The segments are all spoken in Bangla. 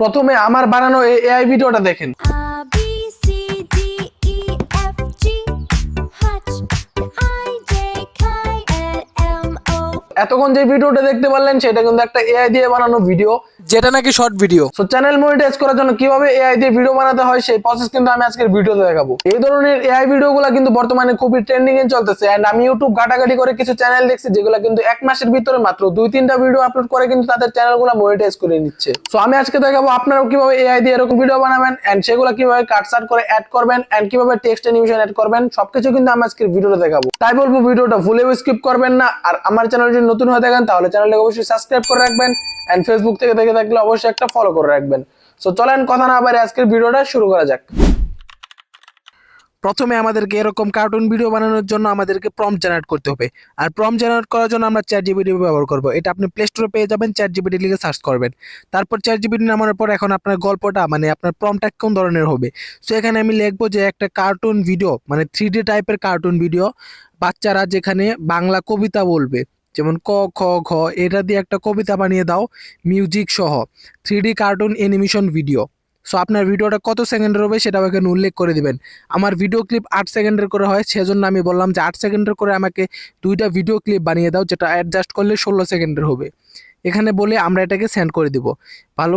প্রথমে আমার বানানো এই এআই ভিডিওটা দেখেন। এতক্ষণ যে ভিডিওটা দেখতে পারলেন সেটা কিন্তু একটা এআই দিয়ে বানানো ভিডিও, যেটা নাকি short video. So channel monetize করার জন্য কিভাবে এআই দিয়ে ভিডিও বানাতে হয় সেই প্রসেস কিন্তু আমি আজকের ভিডিওতে দেখাবো। এই ধরনের এআই ভিডিওগুলো কিন্তু বর্তমানে খুবই ট্রেন্ডিং এ চলতেছে এন্ড আমি ইউটিউব ঘাটাঘাটি করে কিছু চ্যানেল দেখছি যেগুলো কিন্তু এক মাসের ভিতরে মাত্র 2-3টা ভিডিও আপলোড করে কিন্তু তাদের চ্যানেলগুলো মনিটাইজ করে নিচ্ছে। সো আমি আজকে দেখাবো আপনারাও কিভাবে এআই দিয়ে এরকম ভিডিও বানাবেন এন্ড সেগুলো কিভাবে কাটছাট করে অ্যাড করবেন এন্ড কিভাবে টেক্সট অ্যানিমেশন অ্যাড করবেন, সবকিছু কিন্তু আমি আজকের ভিডিওতে দেখাবো। তাই বলবো ভিডিওটা ভুলেও স্কিপ করবেন না। আর আমার চ্যানেল যদি নতুন হয়ে থাকেন তাহলে চ্যানেলটাকে অবশ্যই সাবস্ক্রাইব করে রাখবেন এন্ড ফেসবুক থেকে দেখে থাকলে অবশ্যই একটা ফলো করে রাখবেন। সো চলেন কথা না বাড়িয়ে আজকের ভিডিওটা শুরু করা যাক। প্রথমে আমাদেরকে এরকম কার্টুন ভিডিও বানানোর জন্য আমাদেরকে প্রম্পট জেনারেট করতে হবে। আর প্রম্পট জেনারেট করার জন্য আমরা চ্যাটজিপিটি ব্যবহার করব। এটা আপনি প্লে স্টোরে পেয়ে যাবেন, চ্যাটজিপিটি লিখে সার্চ করবেন। তারপর চ্যাটজিপিটি নামানোর পর এখন আপনার গল্পটা মানে আপনার প্রম্পটটা কোন ধরনের হবে। সো এখানে আমি লিখবো যে একটা কার্টুন ভিডিও মানে 3D টাইপের কার্টুন ভিডিও, বাচ্চারা যেখানে বাংলা কবিতা বলবে, যেমন ক খ ঘ, এটা দিয়ে একটা কবিতা বানিয়ে দাও মিউজিক সহ 3D cartoon animation video. So আপনার ভিডিওটা কত সেকেন্ডের হবে সেটাও এখানে উল্লেখ করে দিবেন। আমার ভিডিও ক্লিপ 8 সেকেন্ডের করে হয়, সেজন্য আমি বললাম যে 8 সেকেন্ডের করে আমাকে 2টা ভিডিও ক্লিপ বানিয়ে দাও, যেটা অ্যাডজাস্ট করলে 16 সেকেন্ডের হবে। এখানে বলে আমরা এটাকে সেন্ড করে দিব। ভালো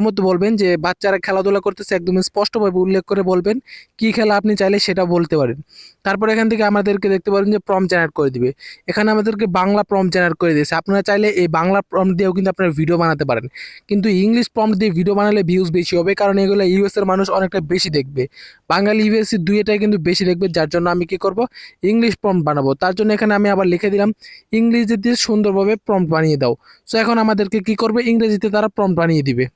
মতো বলবেন যে বাচ্চারা খেলাধুলা করতেছে, একদম স্পষ্টভাবে উল্লেখ করে বলবেন কি খেলা আপনি চাইলে সেটা বলতে পারেন। তারপর এখান থেকে আমাদেরকে দেখতে পারেন যে প্রম্পট জেনারেট করে দিবে। এখানে আমাদেরকে বাংলা প্রম্পট জেনারেট করে দিয়েছে। আপনারা চাইলে এই বাংলা প্রম্পট দিয়েও কিন্তু আপনারা ভিডিও বানাতে পারেন, কিন্তু ইংলিশ প্রম্পট দিয়ে ভিডিও বানালে ভিউজ বেশি হবে, কারণ এগুলো ইউএস এর মানুষ অনেকটা বেশি দেখবে। বাঙালি ইউএসসি দুইটাই কিন্তু বেশি দেখবে, যার জন্য আমি কি করব ইংলিশ প্রম্পট বানাবো। তার জন্য এখানে আমি আবার লিখে দিলাম ইংরেজিতে সুন্দরভাবে প্রম্পট বানিয়ে দাও। সো এখন আমাদেরকে কি করবে ইংরেজিতে তারা প্রম্পট বানিয়ে দিবে।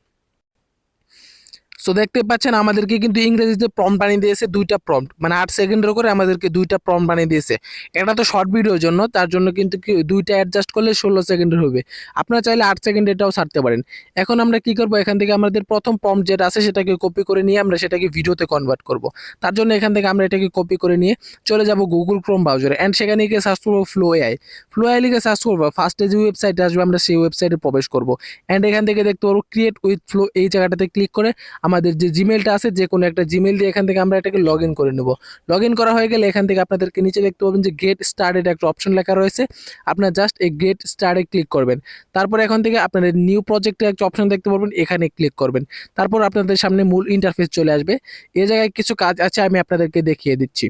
সো দেখতে পাচ্ছেন আমাদেরকে কিন্তু ইংরেজিতে প্রম্পট বানিয়ে দিয়েছে 2টা প্রম্পট, মানে 8 সেকেন্ডের করে আমাদেরকে 2টা প্রম্পট বানিয়ে দিয়েছে। এটা তো শর্ট ভিডিওর জন্য, তার জন্য কিন্তু 2টা অ্যাডজাস্ট করলে 16 সেকেন্ডের হবে। আপনারা চাইলে 8 সেকেন্ড এটাও ছাড়তে পারেন। এখন আমরা কি করব, এখান থেকে আমাদের প্রথম প্রম্পট যেটা আছে সেটাকে কপি করে নিয়ে আমরা সেটাকে ভিডিওতে কনভার্ট করব। তার জন্য এখান থেকে আমরা এটাকে কপি করে নিয়ে চলে যাব গুগল ক্রোম ব্রাউজারে এন্ড সেখানে গিয়ে সার্চ করবো ফ্লো এআই। ফ্লো এআই লিখে সার্চ করবো, ফার্স্টে যে ওয়েবসাইটে আসবে আমরা সেই ওয়েবসাইটে প্রবেশ করব এন্ড এখান থেকে দেখতে পারবো ক্রিয়েট উইথ ফ্লো, এই জায়গাটাতে ক্লিক করে আমাদের যে জিমেলটা আছে যে কোনো একটা জিমেল দিয়ে এখান থেকে আমরা এটাকে লগ ইন করে নেব। লগ ইন করা হয়ে গেলে এখান থেকে আপনাদেরকে নিচে দেখতে পাবেন যে গেট স্টার্টেড একটা অপশন লেখা রয়েছে, আপনার জাস্ট এই গেট স্টার্টে ক্লিক করবেন। তারপর এখান থেকে আপনাদের নিউ প্রজেক্টের একটা অপশন দেখতে পাবেন, এখানে ক্লিক করবেন। তারপর আপনাদের সামনে মূল ইন্টারফেস চলে আসবে। এই জায়গায় কিছু কাজ আছে আমি আপনাদেরকে দেখিয়ে দিচ্ছি।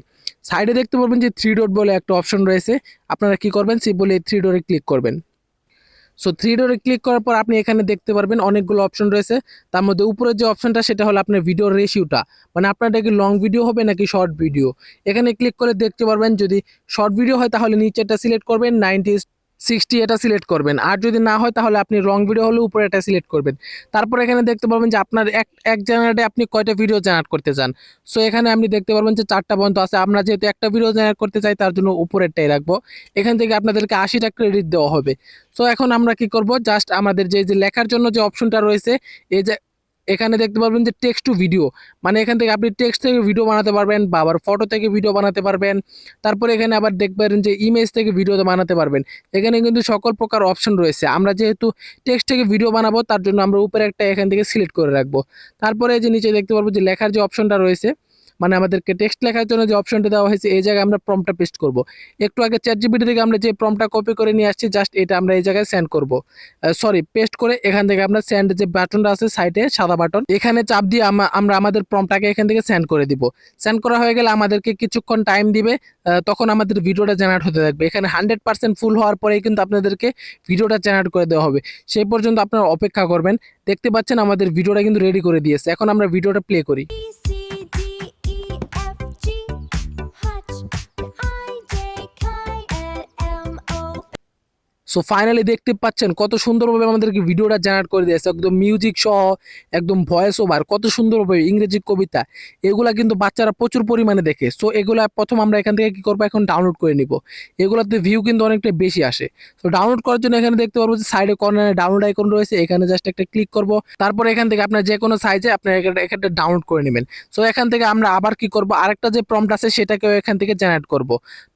সাইডে দেখতে পাবেন যে 3 ডট বলে একটা অপশন রয়েছে, আপনারা কি করবেন সিম্পলি এই 3 ডটে ক্লিক করবেন। সো 3 ডটে ক্লিক করার পর আপনি এখানে দেখতে পারবেন অনেকগুলো অপশন রয়েছে, তার মধ্যে উপরের যে অপশনটা সেটা হলো আপনার ভিডিও রেশিওটা, মানে আপনার এটা কি লং ভিডিও হবে নাকি শর্ট ভিডিও। এখানে ক্লিক করে দেখতে পারবেন যদি শর্ট ভিডিও হয় তাহলে নিচেরটা সিলেক্ট করবেন 90/60 এটা সিলেক্ট করবেন, আর যদি না হয় তাহলে আপনি লং ভিডিও হলে উপরে এটা সিলেক্ট করবেন। তারপর এখানে দেখতে পারবেন যে আপনার এক জেনারেটে আপনি কয়টা ভিডিও জেনারেট করতে চান। সো এখানে আপনি দেখতে পারবেন যে 4টা পর্যন্ত আছে, আমরা যেহেতু একটা ভিডিও জেনারেট করতে চাই তার জন্য উপরেরটাই রাখবো। এখান থেকে আপনাদেরকে 80টা ক্রেডিট দেওয়া হবে। সো এখন আমরা কি করব, জাস্ট আমাদের যে লেখার জন্য যে অপশনটা রয়েছে এই যে এখানে দেখতে পারবেন যে টেক্সট টু ভিডিও, মানে এখান থেকে আপনি টেক্সট থেকে ভিডিও বানাতে পারবেন বা আবার ফটো থেকে ভিডিও বানাতে পারবেন। তারপরে এখানে আবার দেখবেন যে ইমেজ থেকে ভিডিও বানাতে পারবেন। এখানে কিন্তু সকল প্রকার অপশন রয়েছে। আমরা যেহেতু টেক্সট থেকে ভিডিও বানাবো তার জন্য আমরা উপরে একটা এখান থেকে সিলেক্ট করে রাখবো। তারপরে যে নিচে দেখতে পারবো যে লেখার যে অপশনটা রয়েছে, মানে আমাদেরকে টেক্সট লেখার জন্য যে অপশনটা দেওয়া হয়েছে এই জায়গায় আমরা প্রম্পটটা পেস্ট করব। একটু আগে চ্যাটজিপিটি থেকে আমরা যে প্রম্পটটা কপি করে নিয়ে আসছি জাস্ট এটা আমরা এই জায়গায় সেন্ড করব, পেস্ট করে এখান থেকে আমরা সেন্ড যে বাটনটা আছে সাইডে সাদা বাটন, এখানে চাপ দিয়ে আমরা আমাদের প্রম্পটটাকে এখান থেকে সেন্ড করে দিব। সেন্ড করা হয়ে গেলে আমাদেরকে কিছুক্ষণ টাইম দিবে, তখন আমাদের ভিডিওটা জেনারেট হতে থাকবে। এখানে 100% ফুল হওয়ার পরেই কিন্তু আপনাদেরকে ভিডিওটা জেনারেট করে দেওয়া হবে, সেই পর্যন্ত আপনারা অপেক্ষা করবেন। দেখতে পাচ্ছেন আমাদের ভিডিওটা কিন্তু রেডি করে দিয়েছে। এখন আমরা ভিডিওটা প্লে করি। সো ফাইনালি দেখতে পাচ্ছেন কত সুন্দরভাবে আমাদেরকে ভিডিওটা জেনারেট করে দিয়েছে, একদম মিউজিক সহ, একদম ভয়েস ওভার, কত সুন্দরভাবে ইংরেজি কবিতা। এগুলা কিন্তু বাচ্চারা প্রচুর পরিমাণে দেখে। সো এগুলা প্রথম আমরা এখান থেকে কি করবো, এখন ডাউনলোড করে নিব। এগুলাতে ভিউ কিন্তু অনেকটা বেশি আসে। তো ডাউনলোড করার জন্য এখানে দেখতে পারবো যে সাইডে কর্নারে ডাউনলোড আইকন রয়েছে, এখানে জাস্ট একটা ক্লিক করব। তারপর এখান থেকে আপনার যে কোনো সাইজে আপনার এখানে ডাউনলোড করে নেবেন। সো এখান থেকে আমরা আবার কি করব, আরেকটা যে প্রম্পট আছে সেটাকেও এখান থেকে জেনারেট করব।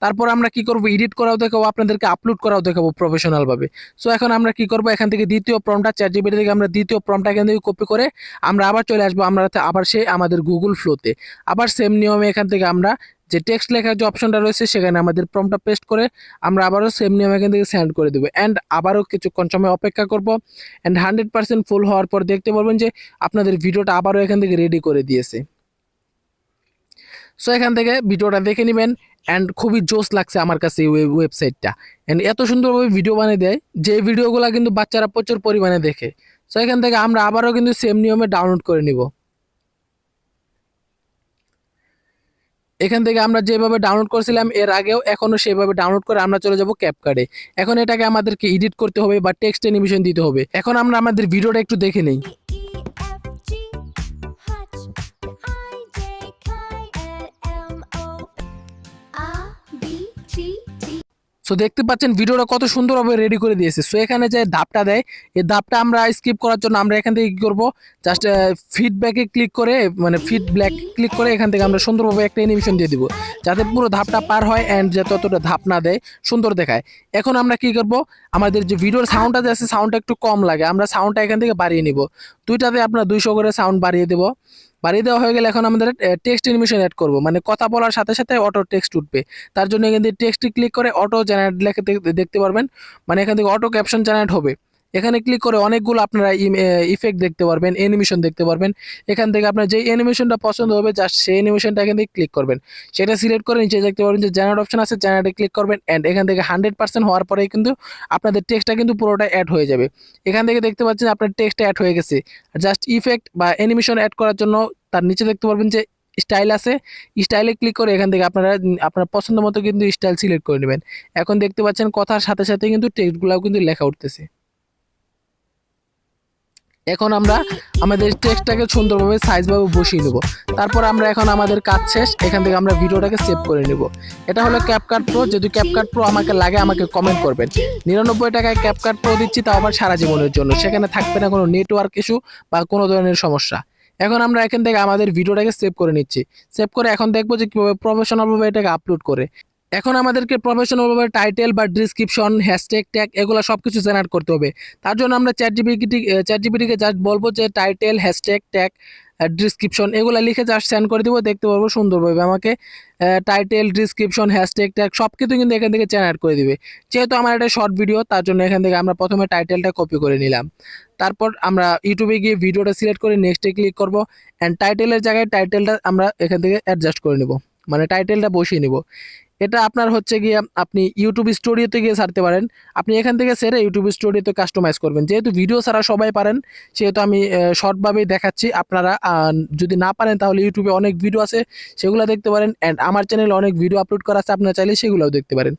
তারপর আমরা কি করব, এডিট করাও দেখাবো, আপনাদেরকে আপলোড করাও দেখাবো প্রফেশনাল প্রফেশনাল ভাবে। সো এখন আমরা কি করব, এখান থেকে দ্বিতীয় প্রম্পটটা চ্যাটজিপিটি থেকে আমরা দ্বিতীয় প্রম্পটটা এখান থেকে কপি করে আমরা আবার চলে আসবো আমরা আবার সেই আমাদের গুগল ফ্লোতে। আবার সেম নিয়মে এখান থেকে আমরা যে টেক্সট লেখার যে অপশনটা রয়েছে সেখানে আমাদের প্রম্পটটা পেস্ট করে আমরা আবারও সেম নিয়মে এখান থেকে সেন্ড করে দেবো। অ্যান্ড আবারও কিছুক্ষণ সময় অপেক্ষা করব। অ্যান্ড 100% ফুল হওয়ার পর দেখতে পারবেন যে আপনাদের ভিডিওটা আবারও এখান থেকে রেডি করে দিয়েছে। সো এখান থেকে ভিডিওটা দেখে নেবেন। অ্যান্ড খুবই জোস লাগছে আমার কাছে এই ওয়েবসাইটটা। অ্যান্ড এত সুন্দরভাবে ভিডিও বানিয়ে দেয় যে ভিডিওগুলো কিন্তু বাচ্চারা প্রচুর পরিমাণে দেখে। সো এখান থেকে আমরা আবারও কিন্তু সেম নিয়মে ডাউনলোড করে নিব। এখান থেকে আমরা যেভাবে ডাউনলোড করেছিলাম এর আগেও এখনও সেভাবে ডাউনলোড করে আমরা চলে যাব ক্যাপকাটে। এখন এটাকে আমাদেরকে এডিট করতে হবে বা টেক্সট অ্যানিমেশন দিতে হবে। এখন আমরা আমাদের ভিডিওটা একটু দেখে নেই। সো দেখতে পাচ্ছেন ভিডিওটা কত সুন্দরভাবে রেডি করে দিয়েছে। সো এখানে যে ধাপটা দেয় এই ধাপটা আমরা স্কিপ করার জন্য আমরা এখান থেকে কি করব, জাস্ট ফিডব্যাকে ক্লিক করে মানে ফিডব্যাক ক্লিক করে এখান থেকে আমরা সুন্দরভাবে একটা অ্যানিমেশন দিয়ে দিব যাতে পুরো ধাপটা পার হয় অ্যান্ড যাতে ততটা ধাপ না দেয়, সুন্দর দেখায়। এখন আমরা কি করব, আমাদের যে ভিডিওর সাউন্ডটা যে আছে সাউন্ডটা একটু কম লাগে, আমরা সাউন্ডটা এখান থেকে বাড়িয়ে নিব। দুইটাতে আপনার 200 করে সাউন্ড বাড়িয়ে দেবো। বাড়িয়ে দেওয়া হয়ে গেলে এখন আমাদের টেক্সট অ্যানিমেশন অ্যাড করব, মানে কথা বলার সাথে সাথে অটো টেক্সট উঠবে। তার জন্য এখান থেকে টেক্সটে ক্লিক করে অটো জেনারেট লেখা দেখতে পারবেন, মানে এখান থেকে অটো ক্যাপশন জেনারেট হবে। এখানে ক্লিক করে অনেকগুলো আপনারা ইফেক্ট দেখতে পারবেন, অ্যানিমেশন দেখতে পারবেন। এখান থেকে আপনার যে অ্যানিমেশনটা পছন্দ হবে জাস্ট সেই অ্যানিমেশনটা এখান থেকে ক্লিক করবেন, সেটা সিলেক্ট করে নিচে দেখতে পারবেন যে জেনারেট অপশন আছে, জেনারেটে ক্লিক করবেন। অ্যান্ড এখান থেকে 100% হওয়ার পরেই কিন্তু আপনাদের টেক্সটটা কিন্তু পুরোটা অ্যাড হয়ে যাবে। এখান থেকে দেখতে পাচ্ছেন আপনার টেক্সটটা অ্যাড হয়ে গেছে। জাস্ট ইফেক্ট বা অ্যানিমেশন অ্যাড করার জন্য তার নিচে দেখতে পারবেন যে স্টাইল আছে, স্টাইলে ক্লিক করে এখান থেকে আপনারা আপনার পছন্দ মতো কিন্তু স্টাইল সিলেক্ট করে নেবেন। এখন দেখতে পাচ্ছেন কথার সাথে সাথে কিন্তু টেক্সটগুলোও কিন্তু লেখা উঠতেছে। এখন আমরা আমাদের টেক্সটটাকে সুন্দরভাবে সাইজভাবে বসিয়ে নেব। তারপর আমরা এখন আমাদের কাজ শেষ, এখান থেকে আমরা ভিডিওটাকে সেভ করে নেব। এটা হলো ক্যাপকাট প্রো। যদি ক্যাপকাট প্রো আমাকে লাগে আমাকে কমেন্ট করবেন। 99 টাকায় ক্যাপকাট প্রো দিচ্ছি, তাও আবার সারা জীবনের জন্য। সেখানে থাকবে না কোনো নেটওয়ার্ক ইস্যু বা কোনো ধরনের সমস্যা। এখন আমরা এখান থেকে আমাদের ভিডিওটাকে সেভ করে নিচ্ছি। সেভ করে এখন দেখবো যে কীভাবে প্রফেশনালভাবে এটাকে আপলোড করে। এখন আমাদেরকে প্রফেশনালভাবে টাইটেল বা ডিসক্রিপশন, হ্যাশট্যাগ, ট্যাগ এগুলো সব কিছু জেনারেট করতে হবে। তার জন্য আমরা চ্যাটজিপিটিকে জাস্ট বলবো যে টাইটেল, হ্যাশট্যাগ, ট্যাগ, ডিসক্রিপশন এগুলো লিখে জাস্ট সেন্ড করে দিব। দেখতে পারবো সুন্দরভাবে আমাকে টাইটেল, ডিসক্রিপশন, হ্যাশট্যাগ, ট্যাগ সব কিছু কিন্তু এখান থেকে জেনারেট করে দিবে। যেহেতু আমার এটা শর্ট ভিডিও তার জন্য এখান থেকে আমরা প্রথমে টাইটেলটা কপি করে নিলাম। তারপর আমরা ইউটিউবে গিয়ে ভিডিওটা সিলেক্ট করে নেক্সটে ক্লিক করব। অ্যান্ড টাইটেলের জায়গায় টাইটেলটা আমরা এখান থেকে অ্যাডজাস্ট করে নেব, মানে টাইটেলটা বসিয়ে নেব। এটা আপনার হচ্ছে গিয়ে আপনি ইউটিউব স্টুডিওতে গিয়ে ছাড়তে পারেন। আপনি এখান থেকে সেরে ইউটিউব স্টুডিওতে কাস্টমাইজ করবেন। যেহেতু ভিডিও ছাড়া সবাই পারেন সেহেতু আমি শর্টভাবেই দেখাচ্ছি। আপনারা যদি না পারেন তাহলে ইউটিউবে অনেক ভিডিও আছে, সেগুলো দেখতে পারেন। অ্যান্ড আমার চ্যানেলে অনেক ভিডিও আপলোড করা আছে, আপনারা চাইলে সেগুলোও দেখতে পারেন।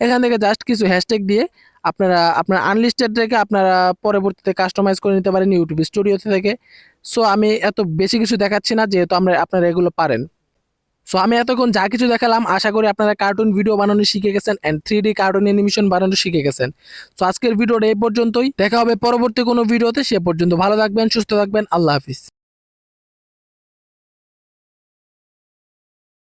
এখান থেকে জাস্ট কিছু হ্যাশট্যাগ দিয়ে আপনারা আপনার আনলিস্টেড রেখে আপনারা পরবর্তীতে কাস্টমাইজ করে নিতে পারেন ইউটিউব স্টুডিও থেকে। সো আমি এত বেশি কিছু দেখাচ্ছি না, যেহেতু আপনারা এগুলো পারেন। সো আমি এতক্ষণ যা কিছু দেখালাম আশা করি আপনারা কার্টুন ভিডিও বানানো শিখে গেছেন অ্যান্ড 3D কার্টুন অ্যানিমেশন বানানো শিখে গেছেন। সো আজকের ভিডিওটা এই পর্যন্তই। দেখা হবে পরবর্তী কোনো ভিডিওতে। সে পর্যন্ত ভালো থাকবেন, সুস্থ থাকবেন। আল্লাহ হাফিজ।